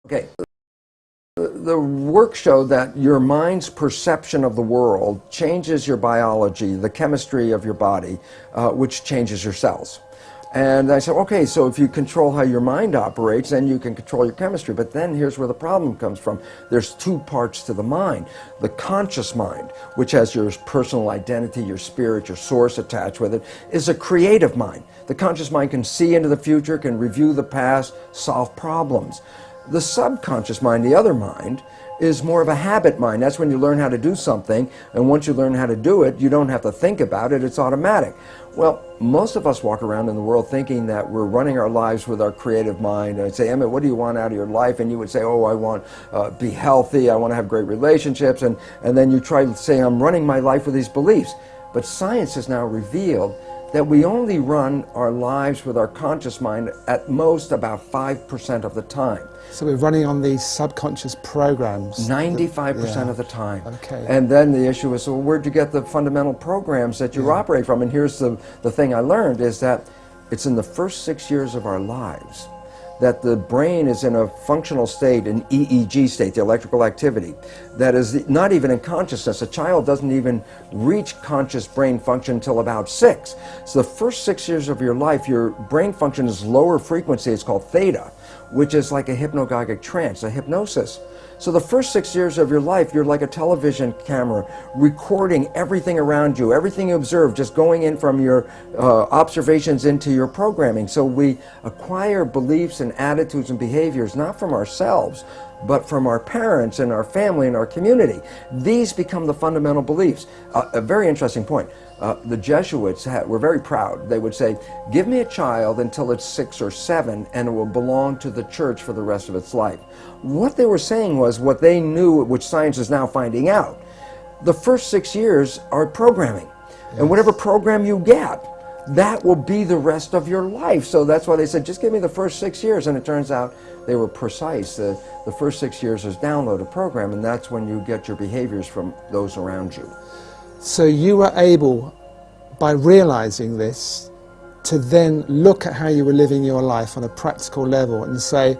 Okay, the work showed that your mind's perception of the world changes your biology, the chemistry of your body, which changes your cells. And I said, okay, so if you control how your mind operates, then you can control your chemistry. But then here's where the problem comes from. There's two parts to the mind. The conscious mind, which has your personal identity, your spirit, your source attached with it, is a creative mind. The conscious mind can see into the future, can review the past, solve problems. The subconscious mind, the other mind, is more of a habit mind. That's when you learn how to do something, and once you learn how to do it, you don't have to think about it, it's automatic. Well, most of us walk around in the world thinking that we're running our lives with our creative mind. And I'd say, Emmett, what do you want out of your life? And you would say, oh, I want to be healthy, I want to have great relationships, and then you try to say, I'm running my life with these beliefs. But science has now revealed that we only run our lives with our conscious mind at most about 5% of the time. So we're running on these subconscious programs? 95% of the time. Okay. And then the issue is, well, where'd you get the fundamental programs that you operate from? And here's the thing I learned is that it's in the first 6 years of our lives that the brain is in a functional state, an EEG state, the electrical activity, that is not even in consciousness. A child doesn't even reach conscious brain function until about 6. So the first 6 years of your life, your brain function is lower frequency, it's called theta, which is like a hypnagogic trance, a hypnosis. So the first 6 years of your life, you're like a television camera, recording everything around you, everything you observe, just going in from your observations into your programming. So we acquire beliefs and attitudes and behaviors, not from ourselves, but from our parents and our family and our community. These become the fundamental beliefs. A very interesting point. The Jesuits were very proud. They would say, give me a child until it's 6 or 7 and it will belong to the church for the rest of its life. What they were saying was what they knew, which science is now finding out. The first 6 years are programming. Yes. And whatever program you get, that will be the rest of your life. So that's why they said, just give me the first 6 years. And it turns out they were precise. The first 6 years is download a program, and that's when you get your behaviors from those around you. So you were able, by realizing this, to then look at how you were living your life on a practical level and say,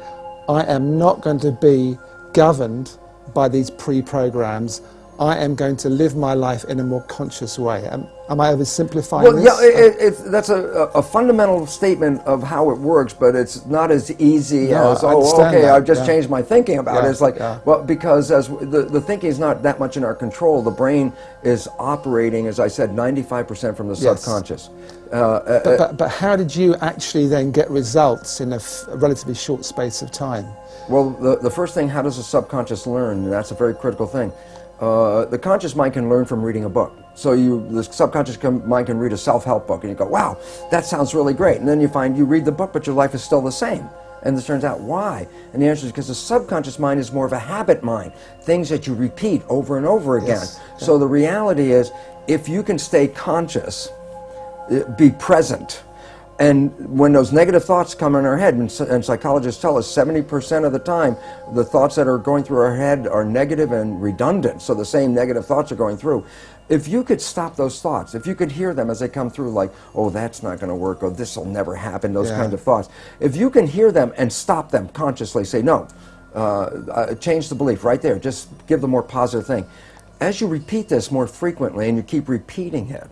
I am not going to be governed by these pre-programs. I am going to live my life in a more conscious way. Am I oversimplifying this? Yeah, that's a fundamental statement of how it works, but it's not as easy as, oh, okay, I've just changed my thinking about it. It's like, well, because as the thinking is not that much in our control. The brain is operating, as I said, 95% from the subconscious. But how did you actually then get results in a relatively short space of time? Well, the first thing, how does the subconscious learn? And that's a very critical thing. The conscious mind can learn from reading a book. So the subconscious mind can read a self-help book and you go, wow, that sounds really great. And then you find you read the book, but your life is still the same. And it turns out, why? And the answer is because the subconscious mind is more of a habit mind, things that you repeat over and over again. Yes. So the reality is, if you can stay conscious, be present, and when those negative thoughts come in our head, and psychologists tell us 70% of the time, the thoughts that are going through our head are negative and redundant, so the same negative thoughts are going through. If you could stop those thoughts, if you could hear them as they come through, like, oh, that's not going to work, or this will never happen, those kind of thoughts. If you can hear them and stop them consciously, say, no, change the belief right there, just give the more positive thing. As you repeat this more frequently and you keep repeating it,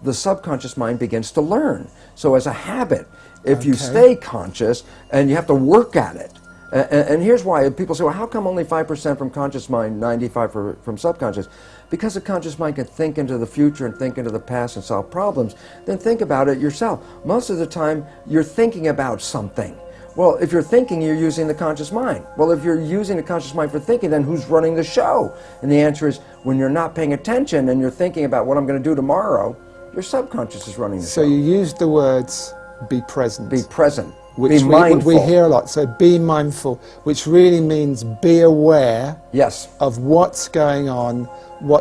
the subconscious mind begins to learn. So as a habit, if you stay conscious, and you have to work at it, and here's why people say, well, how come only 5% from conscious mind, 95% from subconscious? Because the conscious mind can think into the future and think into the past and solve problems. Then think about it yourself. Most of the time, you're thinking about something. Well, if you're thinking, you're using the conscious mind. Well, if you're using the conscious mind for thinking, then who's running the show? And the answer is, when you're not paying attention and you're thinking about what I'm going to do tomorrow, your subconscious is running the show. So you used the words, be present. Be present. Which be mindful. We hear a lot. So be mindful, which really means be aware of what's going on.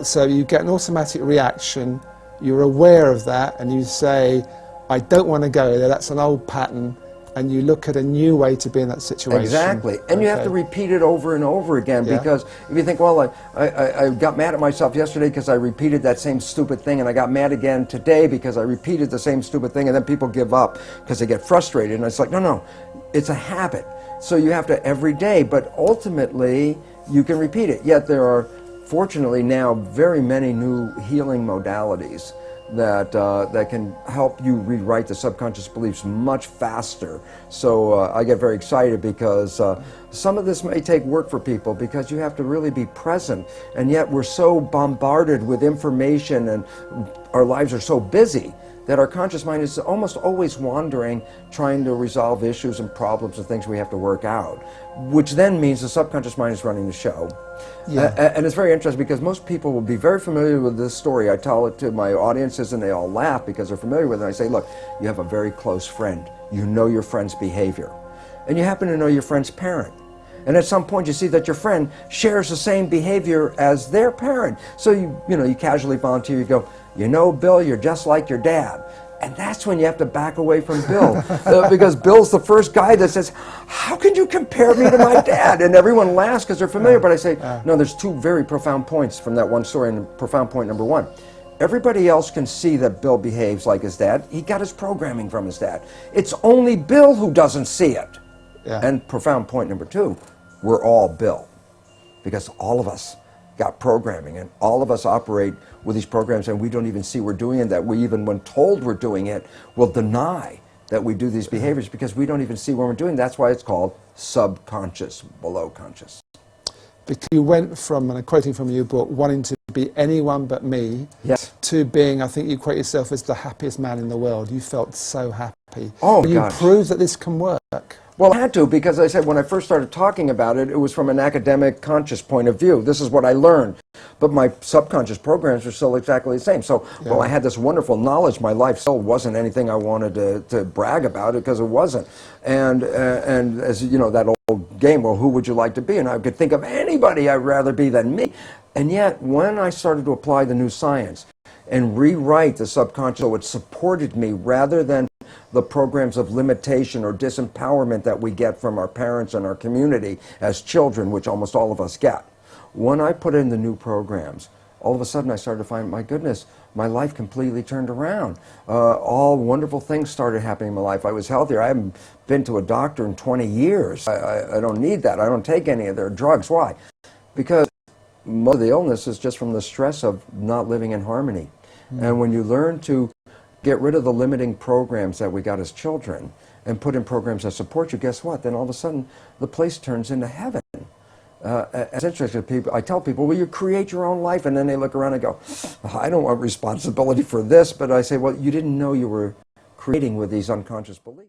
So you get an automatic reaction, you're aware of that, and you say, I don't want to go there, that's an old pattern, and you look at a new way to be in that situation. Exactly. And you have to repeat it over and over again, because if you think, well, I got mad at myself yesterday because I repeated that same stupid thing, and I got mad again today because I repeated the same stupid thing, and then people give up because they get frustrated. And it's like, no, it's a habit. So you have to every day, but ultimately you can repeat it. Yet there are, fortunately now, very many new healing modalities that can help you rewrite the subconscious beliefs much faster. So I get very excited because some of this may take work for people, because you have to really be present, and yet we're so bombarded with information and our lives are so busy that our conscious mind is almost always wandering, trying to resolve issues and problems and things we have to work out, which then means the subconscious mind is running the show. And it's very interesting, because most people will be very familiar with this story. I tell it to my audiences and they all laugh because they're familiar with it. I say, look, you have a very close friend. You know your friend's behavior. And you happen to know your friend's parent. And at some point you see that your friend shares the same behavior as their parent. So you casually volunteer, you go, you know, Bill, you're just like your dad. And that's when you have to back away from Bill, because Bill's the first guy that says, how can you compare me to my dad? And everyone laughs because they're familiar, but I say, no, there's two very profound points from that one story. And profound point number one, everybody else can see that Bill behaves like his dad. He got his programming from his dad. It's only Bill who doesn't see it. And profound point number two, we're all Bill, because all of us got programming, and all of us operate with these programs, and we don't even see we're doing it. That we, even when told we're doing it, will deny that we do these behaviors because we don't even see when we're doing. That's why it's called subconscious, below conscious. Because you went from, and I'm quoting from your book, wanting to be anyone but me, to being, I think you quote yourself as the happiest man in the world. You felt so happy. Oh, you proved that this can work. Well, I had to, because I said when I first started talking about it, it was from an academic, conscious point of view. This is what I learned. But my subconscious programs are still exactly the same. So, well, I had this wonderful knowledge. My life still wasn't anything I wanted to brag about, it because it wasn't. And as you know, that old game, well, who would you like to be? And I could think of anybody I'd rather be than me. And yet, when I started to apply the new science and rewrite the subconscious so it supported me rather than the programs of limitation or disempowerment that we get from our parents and our community as children, which almost all of us get. When I put in the new programs, all of a sudden I started to find, my goodness, my life completely turned around. All wonderful things started happening in my life. I was healthier. I haven't been to a doctor in 20 years. I don't need that. I don't take any of their drugs. Why? Because most of the illness is just from the stress of not living in harmony. And when you learn to get rid of the limiting programs that we got as children and put in programs that support you, guess what? Then all of a sudden the place turns into heaven. It's interesting. People, I tell people, well, you create your own life, and then they look around and go, I don't want responsibility for this. But I say, well, you didn't know you were creating with these unconscious beliefs.